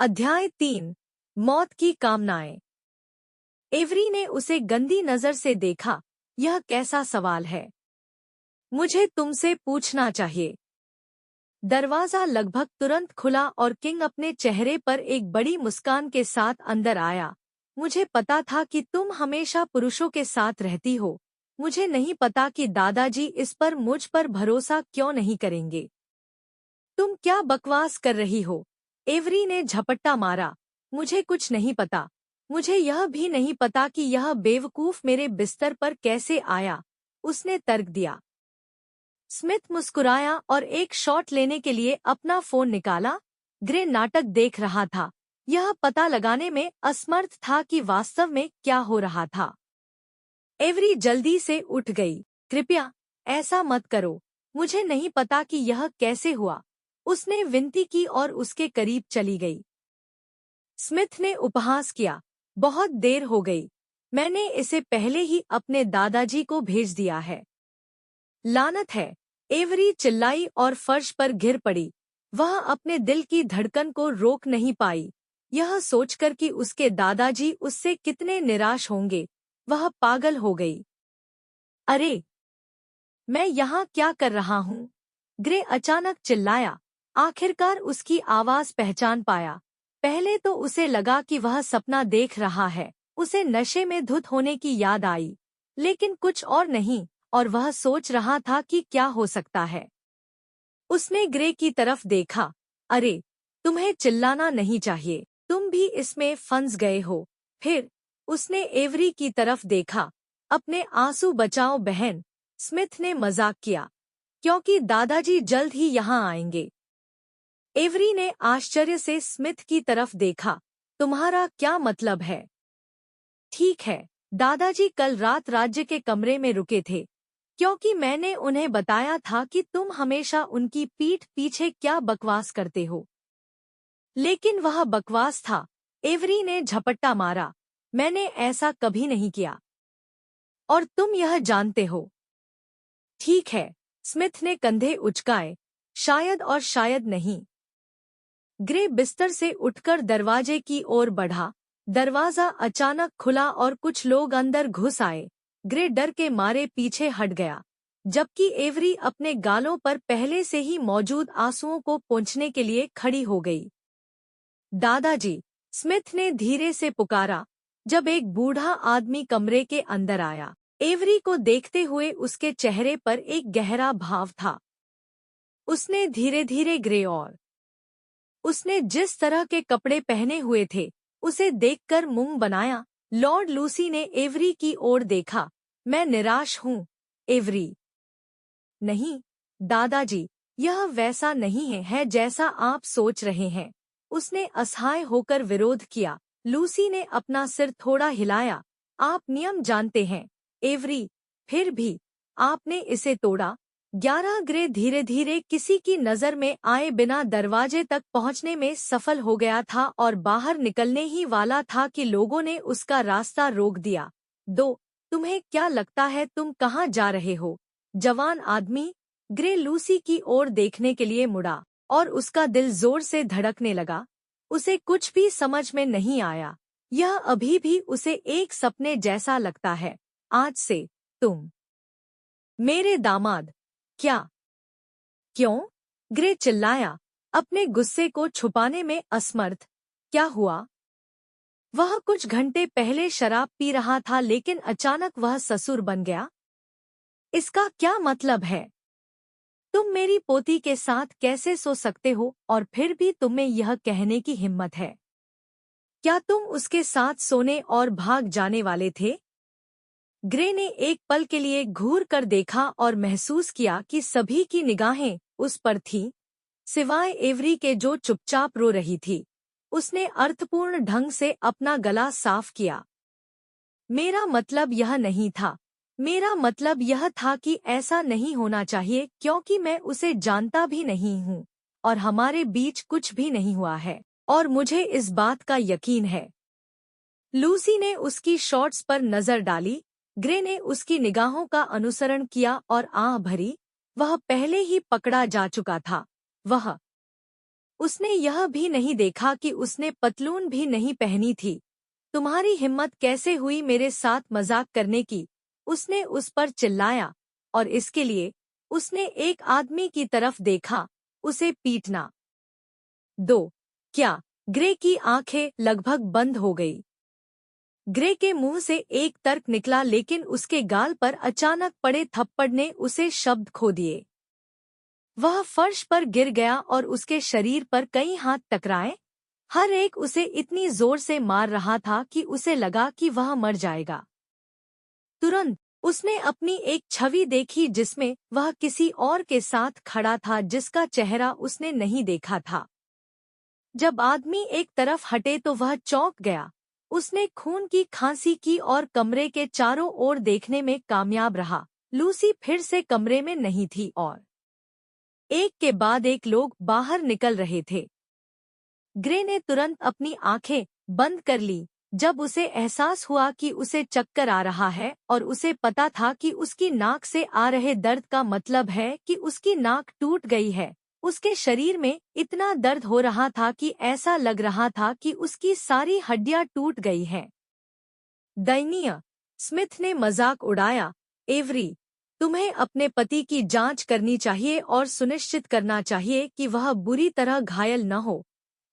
अध्याय 3 मौत की कामनाएं। एवरी ने उसे गंदी नजर से देखा। यह कैसा सवाल है? मुझे तुमसे पूछना चाहिए। दरवाजा लगभग तुरंत खुला और किंग अपने चेहरे पर एक बड़ी मुस्कान के साथ अंदर आया। मुझे पता था कि तुम हमेशा पुरुषों के साथ रहती हो। मुझे नहीं पता कि दादाजी इस पर मुझ पर भरोसा क्यों नहीं करेंगे। तुम क्या बकवास कर रही हो? एवरी ने झपट्टा मारा। मुझे कुछ नहीं पता। मुझे यह भी नहीं पता कि यह बेवकूफ मेरे बिस्तर पर कैसे आया, उसने तर्क दिया। स्मिथ मुस्कुराया और एक शॉट लेने के लिए अपना फोन निकाला। ग्रे नाटक देख रहा था। यह पता लगाने में असमर्थ था कि वास्तव में क्या हो रहा था। एवरी जल्दी से उठ गई। कृपया ऐसा मत करो। मुझे नहीं पता कि यह कैसे हुआ, उसने विनती की और उसके करीब चली गई। स्मिथ ने उपहास किया। बहुत देर हो गई। मैंने इसे पहले ही अपने दादाजी को भेज दिया है। लानत है! एवरी चिल्लाई और फर्श पर गिर पड़ी। वह अपने दिल की धड़कन को रोक नहीं पाई। यह सोचकर कि उसके दादाजी उससे कितने निराश होंगे, वह पागल हो गई। अरे, मैं यहाँ क्या कर रहा हूँ? ग्रे अचानक चिल्लाया। आखिरकार उसकी आवाज पहचान पाया। पहले तो उसे लगा कि वह सपना देख रहा है। उसे नशे में धुत होने की याद आई, लेकिन कुछ और नहीं, और वह सोच रहा था कि क्या हो सकता है। उसने ग्रे की तरफ देखा। अरे, तुम्हें चिल्लाना नहीं चाहिए, तुम भी इसमें फंस गए हो। फिर उसने एवरी की तरफ देखा। अपने आंसू बचाओ बहन, स्मिथ ने मजाक किया, क्योंकि दादाजी जल्द ही यहाँ आएंगे। एवरी ने आश्चर्य से स्मिथ की तरफ देखा। तुम्हारा क्या मतलब है? ठीक है, दादाजी कल रात राज्य के कमरे में रुके थे, क्योंकि मैंने उन्हें बताया था कि तुम हमेशा उनकी पीठ पीछे क्या बकवास करते हो। लेकिन वह बकवास था। एवरी ने झपट्टा मारा। मैंने ऐसा कभी नहीं किया, और तुम यह जानते हो। ठीक है, स्मिथ ने कंधे उचकाए। शायद और शायद नहीं। ग्रे बिस्तर से उठकर दरवाजे की ओर बढ़ा। दरवाजा अचानक खुला और कुछ लोग अंदर घुस आए। ग्रे डर के मारे पीछे हट गया, जबकि एवरी अपने गालों पर पहले से ही मौजूद आंसुओं को पोंछने के लिए खड़ी हो गई। दादाजी, स्मिथ ने धीरे से पुकारा, जब एक बूढ़ा आदमी कमरे के अंदर आया। एवरी को देखते हुए उसके चेहरे पर एक गहरा भाव था। उसने धीरे धीरे ग्रे और उसने जिस तरह के कपड़े पहने हुए थे, उसे देखकर मुंह बनाया। लॉर्ड लूसी ने एवरी की ओर देखा। मैं निराश हूँ, एवरी। नहीं, दादाजी, यह वैसा नहीं है जैसा आप सोच रहे हैं। उसने असहाय होकर विरोध किया। लूसी ने अपना सिर थोड़ा हिलाया। आप नियम जानते हैं, एवरी। फिर भी आपने इसे तोड़ा। 11 ग्रे धीरे धीरे किसी की नजर में आए बिना दरवाजे तक पहुंचने में सफल हो गया था और बाहर निकलने ही वाला था कि लोगों ने उसका रास्ता रोक दिया। तुम्हें क्या लगता है तुम कहाँ जा रहे हो, जवान आदमी? ग्रे लूसी की ओर देखने के लिए मुड़ा, और उसका दिल जोर से धड़कने लगा। उसे कुछ भी समझ में नहीं आया। यह अभी भी उसे एक सपने जैसा लगता है। आज से तुम मेरे दामाद। क्या? क्यों? ग्रे चिल्लाया, अपने गुस्से को छुपाने में असमर्थ। क्या हुआ? वह कुछ घंटे पहले शराब पी रहा था, लेकिन अचानक वह ससुर बन गया। इसका क्या मतलब है? तुम मेरी पोती के साथ कैसे सो सकते हो, और फिर भी तुम्हें यह कहने की हिम्मत है? क्या तुम उसके साथ सोने और भाग जाने वाले थे? ग्रे ने एक पल के लिए घूर कर देखा और महसूस किया कि सभी की निगाहें उस पर थीं, सिवाय एवरी के जो चुपचाप रो रही थी। उसने अर्थपूर्ण ढंग से अपना गला साफ किया। मेरा मतलब यह नहीं था। मेरा मतलब यह था कि ऐसा नहीं होना चाहिए, क्योंकि मैं उसे जानता भी नहीं हूँ, और हमारे बीच कुछ भी नहीं हुआ है, और मुझे इस बात का यकीन है। लूसी ने उसकी शॉर्ट्स पर नजर डाली। ग्रे ने उसकी निगाहों का अनुसरण किया और आह भरी। वह पहले ही पकड़ा जा चुका था। वह उसने यह भी नहीं देखा कि उसने पतलून भी नहीं पहनी थी। तुम्हारी हिम्मत कैसे हुई मेरे साथ मजाक करने की? उसने उस पर चिल्लाया, और इसके लिए उसने एक आदमी की तरफ देखा, उसे पीटना। 2. क्या? ग्रे की आंखें लगभग बंद हो गई। ग्रे के मुंह से एक तर्क निकला, लेकिन उसके गाल पर अचानक पड़े थप्पड़ ने उसे शब्द खो दिए। वह फर्श पर गिर गया और उसके शरीर पर कई हाथ टकराए। हर एक उसे इतनी जोर से मार रहा था कि उसे लगा कि वह मर जाएगा। तुरंत उसने अपनी एक छवि देखी जिसमें वह किसी और के साथ खड़ा था जिसका चेहरा उसने नहीं देखा था। जब आदमी एक तरफ हटे तो वह चौंक गया। उसने खून की खांसी की और कमरे के चारों ओर देखने में कामयाब रहा। लूसी फिर से कमरे में नहीं थी और एक के बाद एक लोग बाहर निकल रहे थे। ग्रे ने तुरंत अपनी आंखें बंद कर ली जब उसे एहसास हुआ कि उसे चक्कर आ रहा है, और उसे पता था कि उसकी नाक से आ रहे दर्द का मतलब है कि उसकी नाक टूट गई है। उसके शरीर में इतना दर्द हो रहा था कि ऐसा लग रहा था कि उसकी सारी हड्डियां टूट गई हैं। दयनीय। स्मिथ ने मजाक उड़ाया। एवरी, तुम्हें अपने पति की जांच करनी चाहिए और सुनिश्चित करना चाहिए कि वह बुरी तरह घायल न हो,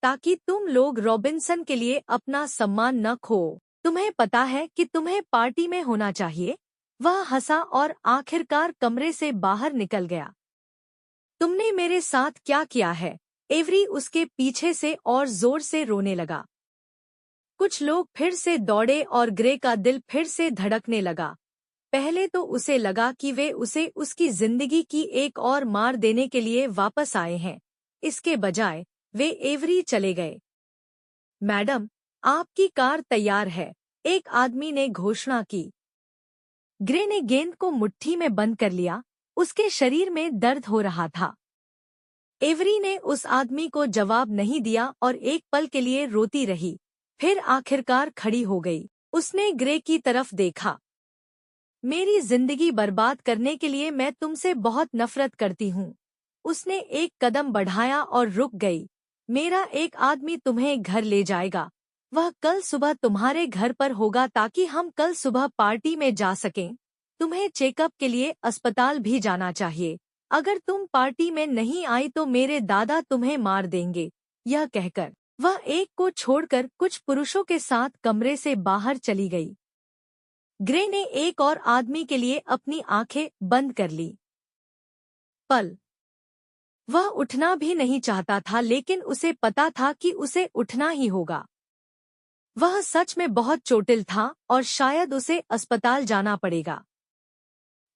ताकि तुम लोग रॉबिन्सन के लिए अपना सम्मान न खो। तुम्हें पता है कि तुम्हें पार्टी में होना चाहिए। वह हंसा और आखिरकार कमरे से बाहर निकल गया। तुमने मेरे साथ क्या किया है? एवरी उसके पीछे से और जोर से रोने लगा। कुछ लोग फिर से दौड़े और ग्रे का दिल फिर से धड़कने लगा। पहले तो उसे लगा कि वे उसे उसकी जिंदगी की एक और मार देने के लिए वापस आए हैं। इसके बजाय वे एवरी चले गए। मैडम, आपकी कार तैयार है, एक आदमी ने घोषणा की। ग्रे ने गेंद को मुट्ठी में बंद कर लिया। उसके शरीर में दर्द हो रहा था। एवरी ने उस आदमी को जवाब नहीं दिया और एक पल के लिए रोती रही, फिर आखिरकार खड़ी हो गई। उसने ग्रे की तरफ देखा। मेरी जिंदगी बर्बाद करने के लिए मैं तुमसे बहुत नफरत करती हूँ। उसने एक कदम बढ़ाया और रुक गई। मेरा एक आदमी तुम्हें घर ले जाएगा। वह कल सुबह तुम्हारे घर पर होगा ताकि हम कल सुबह पार्टी में जा सकें। तुम्हें चेकअप के लिए अस्पताल भी जाना चाहिए। अगर तुम पार्टी में नहीं आई तो मेरे दादा तुम्हें मार देंगे। यह कहकर वह एक को छोड़कर कुछ पुरुषों के साथ कमरे से बाहर चली गई। ग्रे ने एक और आदमी के लिए अपनी आंखें बंद कर ली। पल वह उठना भी नहीं चाहता था, लेकिन उसे पता था कि उसे उठना ही होगा। वह सच में बहुत चोटिल था और शायद उसे अस्पताल जाना पड़ेगा।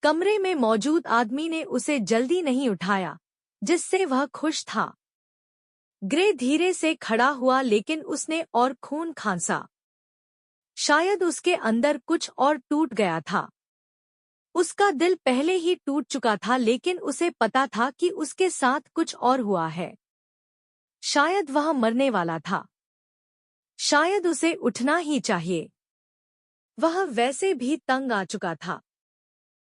कमरे में मौजूद आदमी ने उसे जल्दी नहीं उठाया, जिससे वह खुश था। ग्रे धीरे से खड़ा हुआ, लेकिन उसने और खून खांसा। शायद उसके अंदर कुछ और टूट गया था। उसका दिल पहले ही टूट चुका था, लेकिन उसे पता था कि उसके साथ कुछ और हुआ है। शायद वह मरने वाला था। शायद उसे उठना ही चाहिए। वह वैसे भी तंग आ चुका था।